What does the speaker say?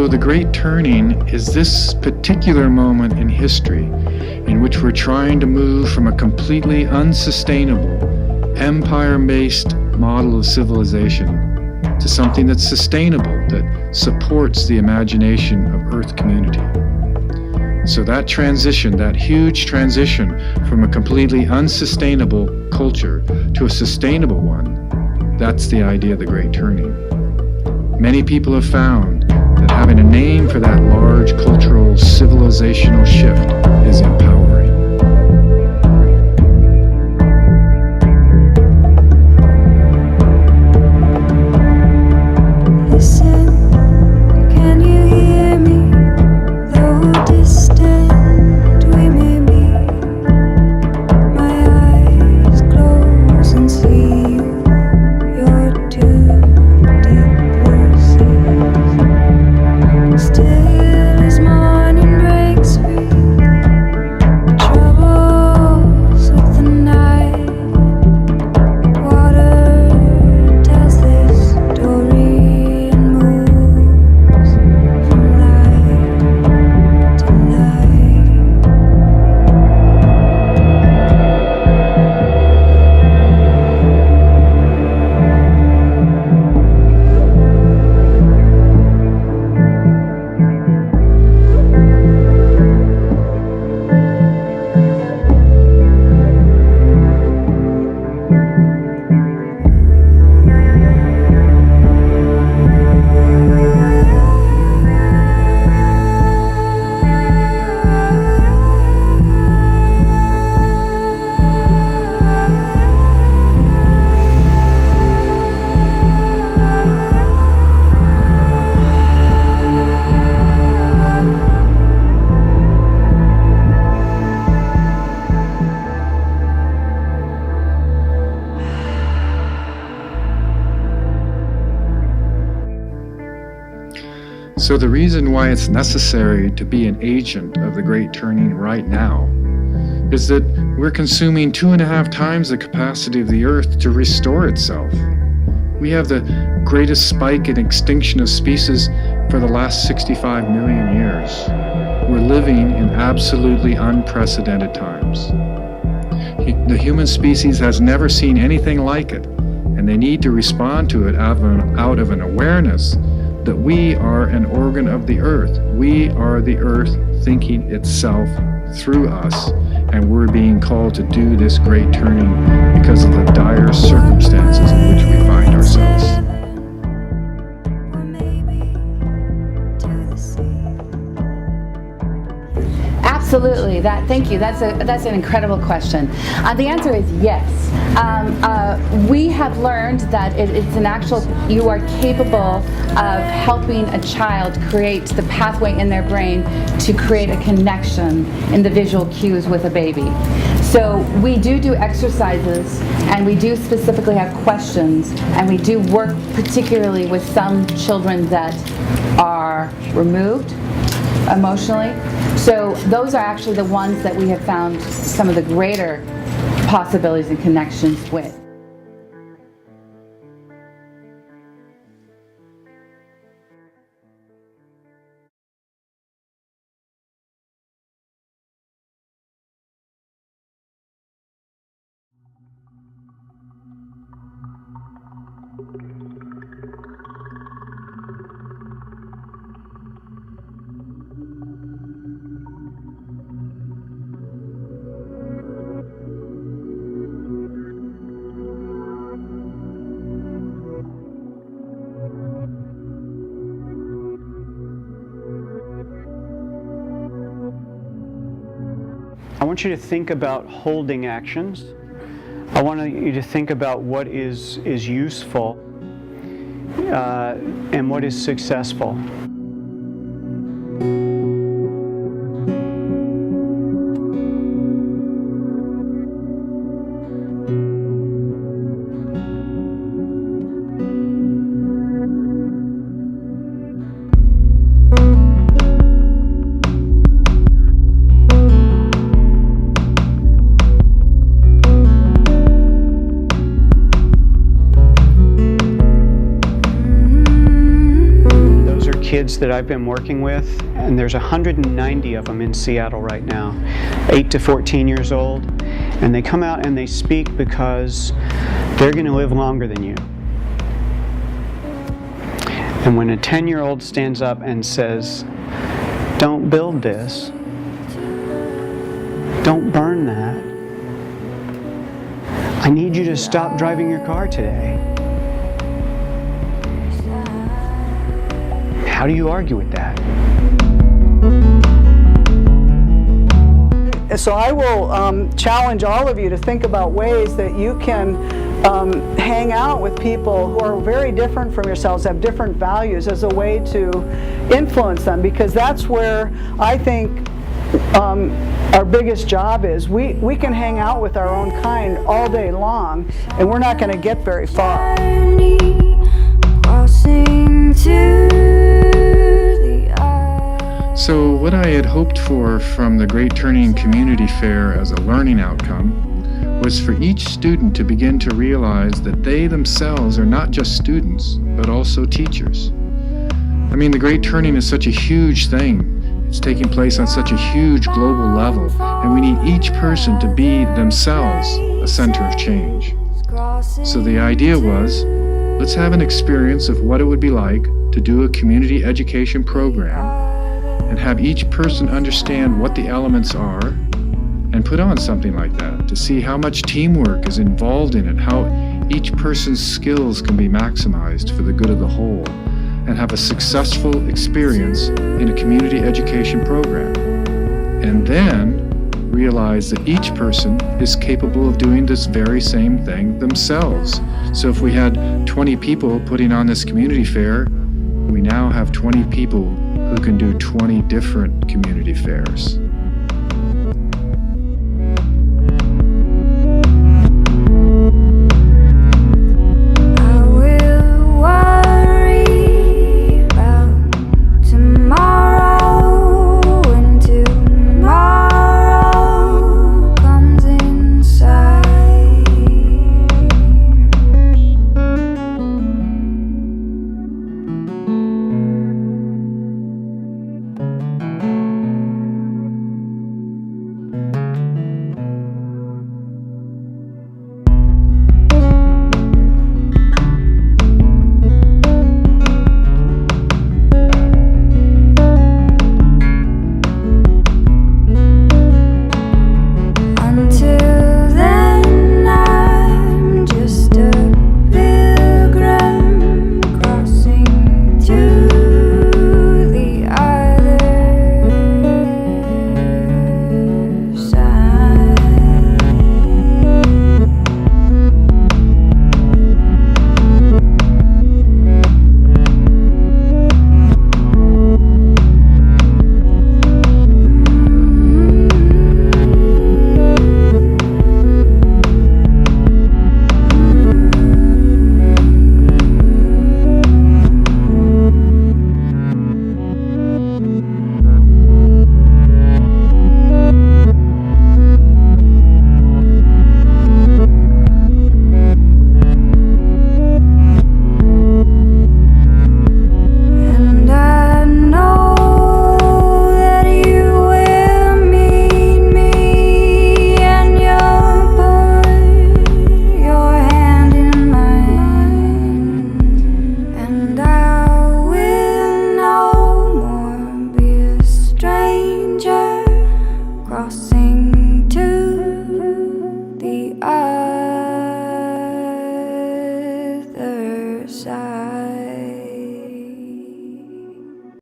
So the Great Turning is this particular moment in history in which we're trying to move from a completely unsustainable, empire-based model of civilization to something that's sustainable, that supports the imagination of Earth community. So that transition, that huge transition from a completely unsustainable culture to a sustainable one, that's the idea of the Great Turning. Many people have found that having a name for that large cultural, civilizational shift is empowering. So the reason why it's necessary to be an agent of the Great Turning right now is that we're consuming 2.5 times the capacity of the Earth to restore itself. We have the greatest spike in extinction of species for the last 65 million years. We're living in absolutely unprecedented times. The human species has never seen anything like it, and they need to respond to it out of an awareness that we are an organ of the Earth. We are the Earth thinking itself through us, and we're being called to do this great turning because of the dire circumstances in which we find ourselves. Absolutely. Thank you. That's an incredible question. The answer is yes. We have learned that it's an actual. You are capable of helping a child create the pathway in their brain to create a connection in the visual cues with a baby. So we do exercises, and we do specifically have questions, and we do work particularly with some children that are removed emotionally. So those are actually the ones that we have found some of the greater possibilities and connections with. I want you to think about holding actions. I want you to think about what is useful and what is successful. kids that I've been working with, and there's 190 of them in Seattle right now, 8 to 14 years old, and they come out and they speak because they're going to live longer than you. And when a 10-year-old stands up and says, "Don't build this, don't burn that, I need you to stop driving your car today," how do you argue with that? So I will challenge all of you to think about ways that you can hang out with people who are very different from yourselves, have different values, as a way to influence them, because that's where I think our biggest job is. We can hang out with our own kind all day long, and we're not going to get very far. So what I had hoped for from the Great Turning Community Fair as a learning outcome was for each student to begin to realize that they themselves are not just students, but also teachers. I mean, the Great Turning is such a huge thing. It's taking place on such a huge global level, and we need each person to be themselves a center of change. So the idea was, let's have an experience of what it would be like to do a community education program and have each person understand what the elements are and put on something like that to see how much teamwork is involved in it, how each person's skills can be maximized for the good of the whole, and have a successful experience in a community education program. And then realize that each person is capable of doing this very same thing themselves. So if we had 20 people putting on this community fair, we now have 20 people who can do 20 different community fairs.